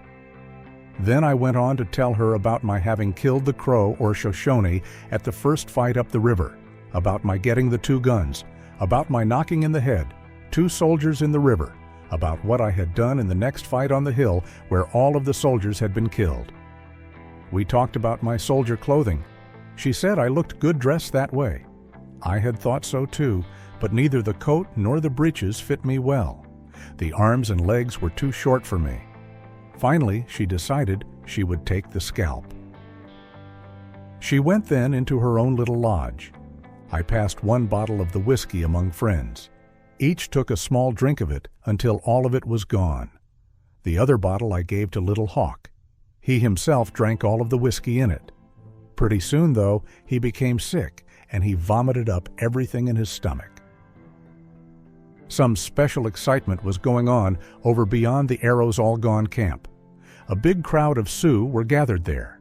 Then I went on to tell her about my having killed the Crow or Shoshone at the first fight up the river, about my getting the 2 guns, about my knocking in the head 2 soldiers in the river, about what I had done in the next fight on the hill where all of the soldiers had been killed. We talked about my soldier clothing. She said I looked good dressed that way. I had thought so too, but neither the coat nor the breeches fit me well. The arms and legs were too short for me. Finally, she decided she would take the scalp. She went then into her own little lodge. I passed 1 bottle of the whiskey among friends. Each took a small drink of it until all of it was gone. The other bottle I gave to Little Hawk. He himself drank all of the whiskey in it. Pretty soon, though, he became sick and he vomited up everything in his stomach. Some special excitement was going on over beyond the Arrows All Gone camp. A big crowd of Sioux were gathered there.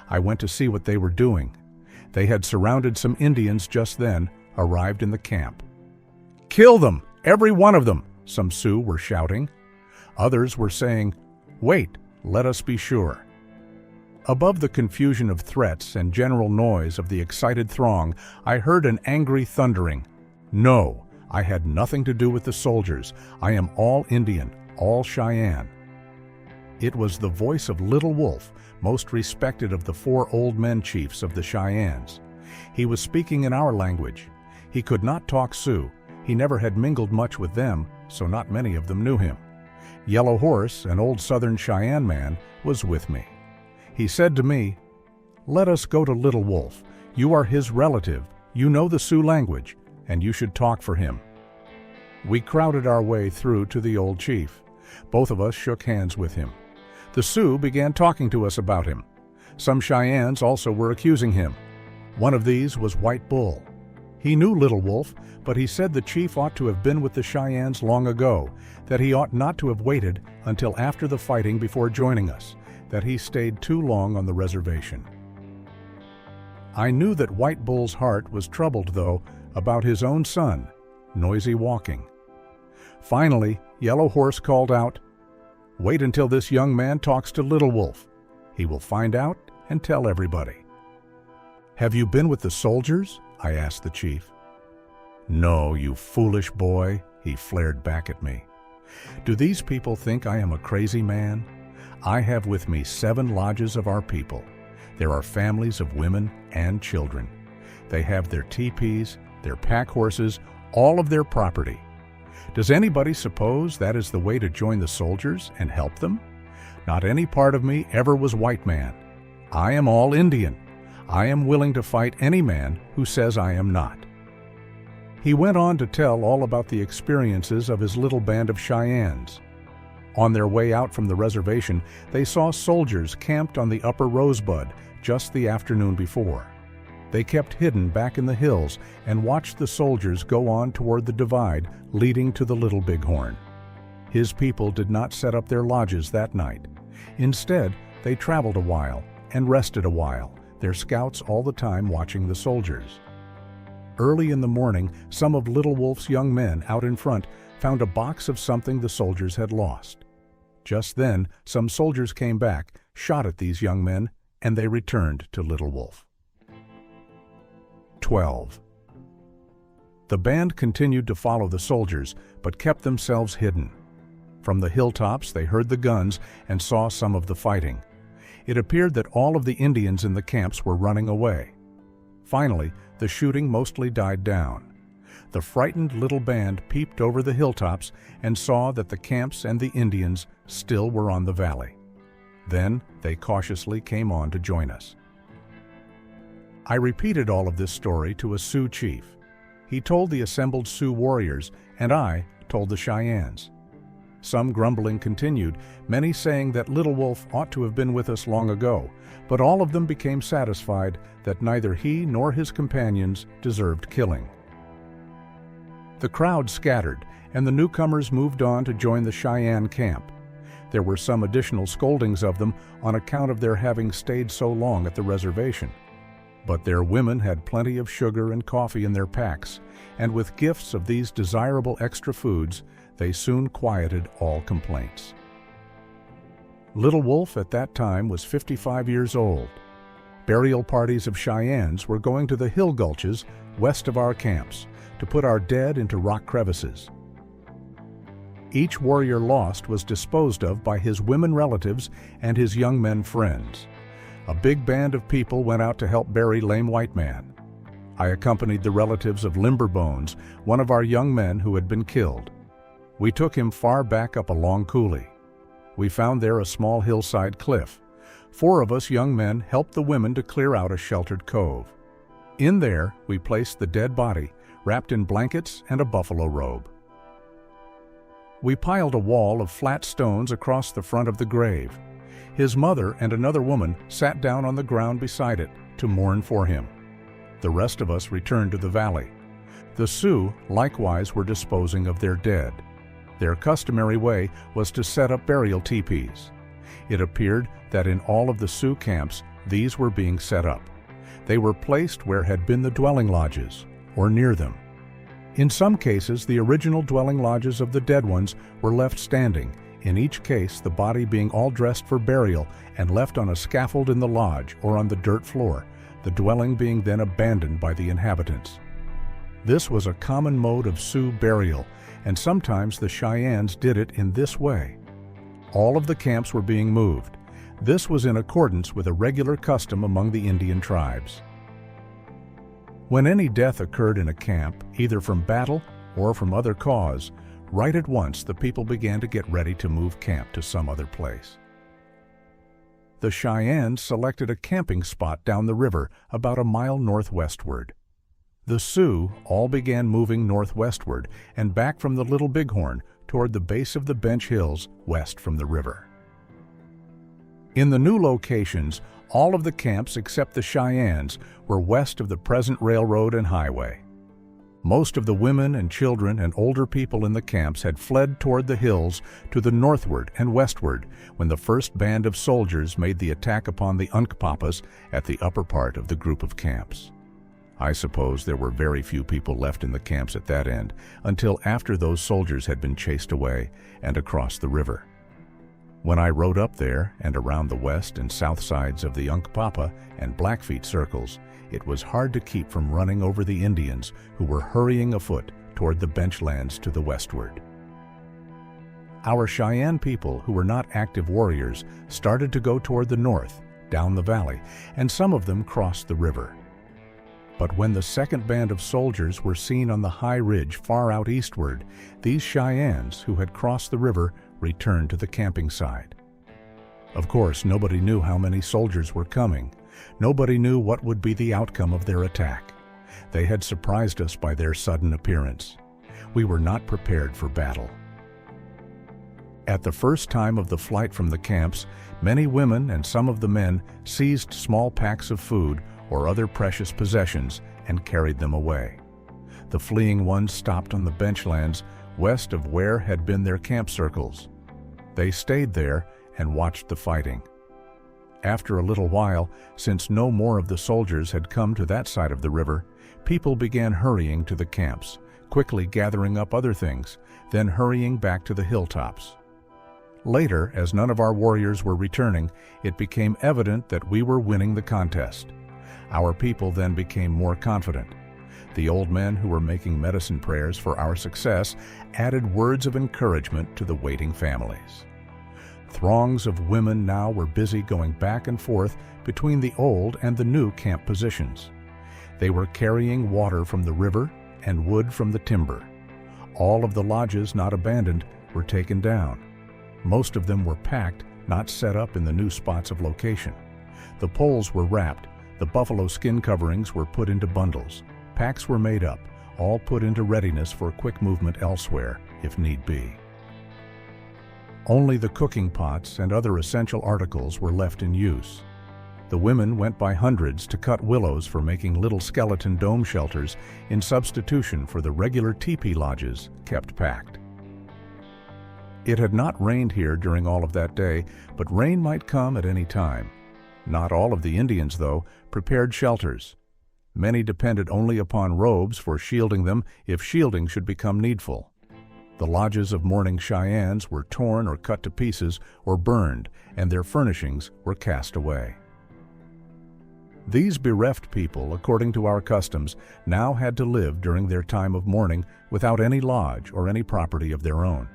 I went to see what they were doing. They had surrounded some Indians just then, arrived in the camp. "Kill them, every one of them," some Sioux were shouting. Others were saying, "Wait, let us be sure." Above the confusion of threats and general noise of the excited throng, I heard an angry thundering. "No, I had nothing to do with the soldiers. I am all Indian, all Cheyenne." It was the voice of Little Wolf, most respected of the 4 old men chiefs of the Cheyennes. He was speaking in our language. He could not talk Sioux. He never had mingled much with them, so not many of them knew him. Yellow Horse, an old Southern Cheyenne man, was with me. He said to me, "Let us go to Little Wolf. You are his relative. You know the Sioux language, and you should talk for him." We crowded our way through to the old chief. Both of us shook hands with him. The Sioux began talking to us about him. Some Cheyennes also were accusing him. One of these was White Bull. He knew Little Wolf, but he said the chief ought to have been with the Cheyennes long ago, that he ought not to have waited until after the fighting before joining us, that he stayed too long on the reservation. I knew that White Bull's heart was troubled, though, about his own son, Noisy Walking. Finally, Yellow Horse called out, "Wait until this young man talks to Little Wolf. He will find out and tell everybody." "Have you been with the soldiers?" I asked the chief. "No, you foolish boy," he flared back at me. "Do these people think I am a crazy man? I have with me 7 lodges of our people. There are families of women and children. They have their teepees, their pack horses, all of their property. Does anybody suppose that is the way to join the soldiers and help them? Not any part of me ever was white man. I am all Indian. I am willing to fight any man who says I am not." He went on to tell all about the experiences of his little band of Cheyennes. On their way out from the reservation, they saw soldiers camped on the upper Rosebud just the afternoon before. They kept hidden back in the hills and watched the soldiers go on toward the divide leading to the Little Bighorn. His people did not set up their lodges that night. Instead, they traveled a while and rested a while, their scouts all the time watching the soldiers. Early in the morning, some of Little Wolf's young men out in front found a box of something the soldiers had lost. Just then, some soldiers came back, shot at these young men, and they returned to Little Wolf. 12. The band continued to follow the soldiers, but kept themselves hidden. From the hilltops, they heard the guns and saw some of the fighting. It appeared that all of the Indians in the camps were running away. Finally, the shooting mostly died down. The frightened little band peeped over the hilltops and saw that the camps and the Indians still were on the valley. Then they cautiously came on to join us. I repeated all of this story to a Sioux chief. He told the assembled Sioux warriors, and I told the Cheyennes. Some grumbling continued, many saying that Little Wolf ought to have been with us long ago, but all of them became satisfied that neither he nor his companions deserved killing. The crowd scattered, and the newcomers moved on to join the Cheyenne camp. There were some additional scoldings of them on account of their having stayed so long at the reservation. But their women had plenty of sugar and coffee in their packs, and with gifts of these desirable extra foods, they soon quieted all complaints. Little Wolf at that time was 55 years old. Burial parties of Cheyennes were going to the hill gulches west of our camps to put our dead into rock crevices. Each warrior lost was disposed of by his women relatives and his young men friends. A big band of people went out to help bury Lame White Man. I accompanied the relatives of Limberbones, one of our young men who had been killed. We took him far back up a long coulee. We found there a small hillside cliff. 4 of us young men helped the women to clear out a sheltered cove. In there, we placed the dead body, wrapped in blankets and a buffalo robe. We piled a wall of flat stones across the front of the grave. His mother and another woman sat down on the ground beside it to mourn for him. The rest of us returned to the valley. The Sioux likewise were disposing of their dead. Their customary way was to set up burial teepees. It appeared that in all of the Sioux camps, these were being set up. They were placed where had been the dwelling lodges, or near them. In some cases, the original dwelling lodges of the dead ones were left standing, in each case the body being all dressed for burial and left on a scaffold in the lodge or on the dirt floor, the dwelling being then abandoned by the inhabitants. This was a common mode of Sioux burial, and sometimes the Cheyennes did it in this way. All of the camps were being moved. This was in accordance with a regular custom among the Indian tribes. When any death occurred in a camp, either from battle or from other cause, right at once the people began to get ready to move camp to some other place. The Cheyennes selected a camping spot down the river about a mile northwestward. The Sioux all began moving northwestward and back from the Little Bighorn toward the base of the Bench Hills west from the river. In the new locations, all of the camps except the Cheyennes were west of the present railroad and highway. Most of the women and children and older people in the camps had fled toward the hills to the northward and westward when the first band of soldiers made the attack upon the Unkpapas at the upper part of the group of camps. I suppose there were very few people left in the camps at that end until after those soldiers had been chased away and across the river. When I rode up there and around the west and south sides of the Unkpapa and Blackfeet circles, it was hard to keep from running over the Indians who were hurrying afoot toward the benchlands to the westward. Our Cheyenne people who were not active warriors started to go toward the north, down the valley, and some of them crossed the river. But when the second band of soldiers were seen on the high ridge far out eastward, these Cheyennes who had crossed the river returned to the camping side. Of course, nobody knew how many soldiers were coming. Nobody knew what would be the outcome of their attack. They had surprised us by their sudden appearance. We were not prepared for battle. At the first time of the flight from the camps, many women and some of the men seized small packs of food or other precious possessions and carried them away. The fleeing ones stopped on the benchlands west of where had been their camp circles. They stayed there and watched the fighting. After a little while, since no more of the soldiers had come to that side of the river, people began hurrying to the camps, quickly gathering up other things, then hurrying back to the hilltops. Later, as none of our warriors were returning, it became evident that we were winning the contest. Our people then became more confident. The old men who were making medicine prayers for our success added words of encouragement to the waiting families. Throngs of women now were busy going back and forth between the old and the new camp positions. They were carrying water from the river and wood from the timber. All of the lodges not abandoned were taken down. Most of them were packed, not set up in the new spots of location. The poles were wrapped, the buffalo skin coverings were put into bundles. Packs were made up, all put into readiness for quick movement elsewhere, if need be. Only the cooking pots and other essential articles were left in use. The women went by hundreds to cut willows for making little skeleton dome shelters in substitution for the regular teepee lodges kept packed. It had not rained here during all of that day, but rain might come at any time. Not all of the Indians, though, prepared shelters. Many depended only upon robes for shielding them if shielding should become needful. The lodges of Mourning Cheyennes were torn or cut to pieces or burned, and their furnishings were cast away. These bereft people, according to our customs, now had to live during their time of mourning without any lodge or any property of their own.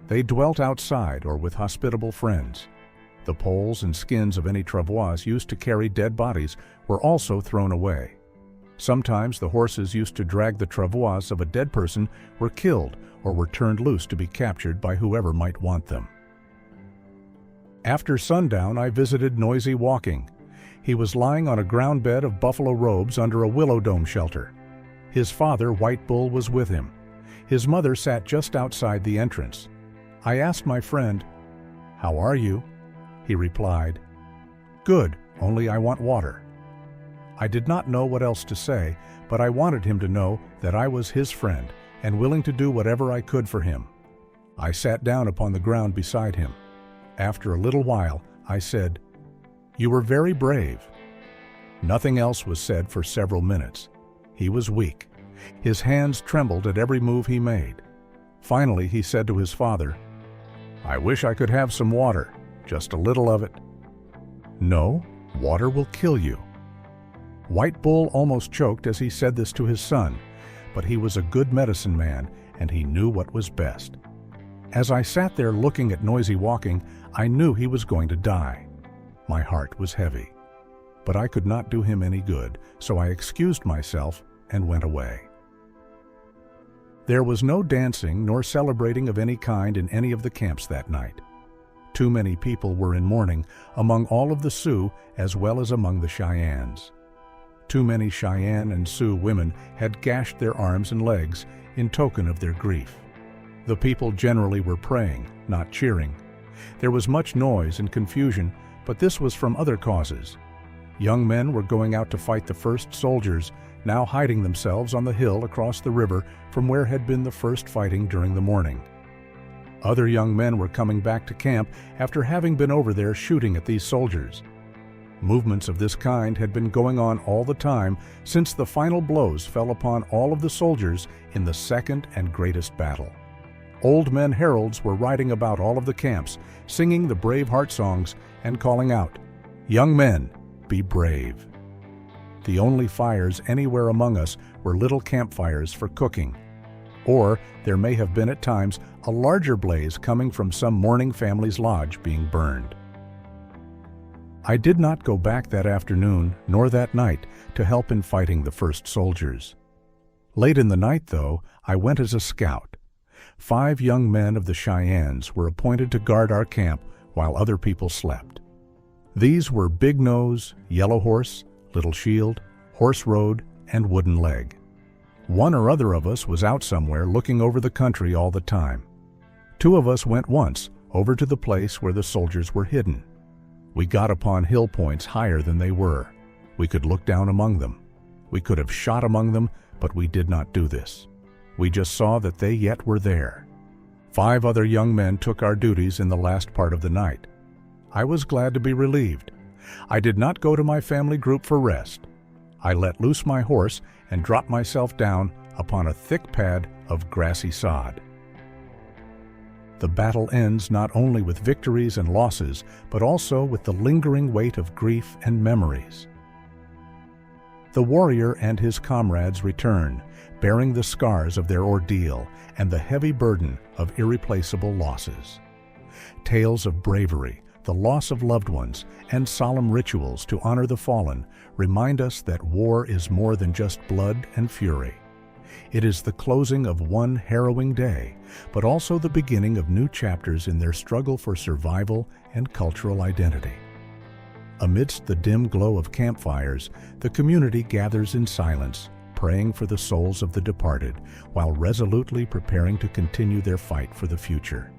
They dwelt outside or with hospitable friends. The poles and skins of any travois used to carry dead bodies were also thrown away. Sometimes the horses used to drag the travois of a dead person were killed or were turned loose to be captured by whoever might want them. After sundown, I visited Noisy Walking. He was lying on a ground bed of buffalo robes under a willow dome shelter. His father, White Bull, was with him. His mother sat just outside the entrance. I asked my friend, "How are you?" He replied, "Good, only I want water." I did not know what else to say, but I wanted him to know that I was his friend and willing to do whatever I could for him. I sat down upon the ground beside him. After a little while, I said, "You were very brave." Nothing else was said for several minutes. He was weak. His hands trembled at every move he made. Finally, he said to his father, "I wish I could have some water, just a little of it." "No, water will kill you." White Bull almost choked as he said this to his son, but he was a good medicine man and he knew what was best. As I sat there looking at Noisy Walking, I knew he was going to die. My heart was heavy, but I could not do him any good, so I excused myself and went away. There was no dancing nor celebrating of any kind in any of the camps that night. Too many people were in mourning among all of the Sioux as well as among the Cheyennes. Too many Cheyenne and Sioux women had gashed their arms and legs in token of their grief. The people generally were praying, not cheering. There was much noise and confusion, but this was from other causes. Young men were going out to fight the first soldiers, now hiding themselves on the hill across the river from where had been the first fighting during the morning. Other young men were coming back to camp after having been over there shooting at these soldiers. Movements of this kind had been going on all the time since the final blows fell upon all of the soldiers in the second and greatest battle. Old men heralds were riding about all of the camps, singing the brave heart songs and calling out, "Young men, be brave." The only fires anywhere among us were little campfires for cooking. Or there may have been at times a larger blaze coming from some mourning family's lodge being burned. I did not go back that afternoon nor that night to help in fighting the first soldiers. Late in the night, though, I went as a scout. 5 young men of the Cheyennes were appointed to guard our camp while other people slept. These were Big Nose, Yellow Horse, Little Shield, Horse Road, and wooden leg. One or other of us was out somewhere looking over the country all the time. Two of us went once over to the place where the soldiers were hidden. We got upon hill points higher than they were. We could look down among them. We could have shot among them, but we did not do this. We just saw that they yet were there. 5 other young men took our duties in the last part of the night. I was glad to be relieved. I did not go to my family group for rest. I let loose my horse and dropped myself down upon a thick pad of grassy sod. The battle ends not only with victories and losses, but also with the lingering weight of grief and memories. The warrior and his comrades return, bearing the scars of their ordeal and the heavy burden of irreplaceable losses. Tales of bravery, the loss of loved ones, and solemn rituals to honor the fallen remind us that war is more than just blood and fury. It is the closing of one harrowing day, but also the beginning of new chapters in their struggle for survival and cultural identity. Amidst the dim glow of campfires, the community gathers in silence, praying for the souls of the departed, while resolutely preparing to continue their fight for the future.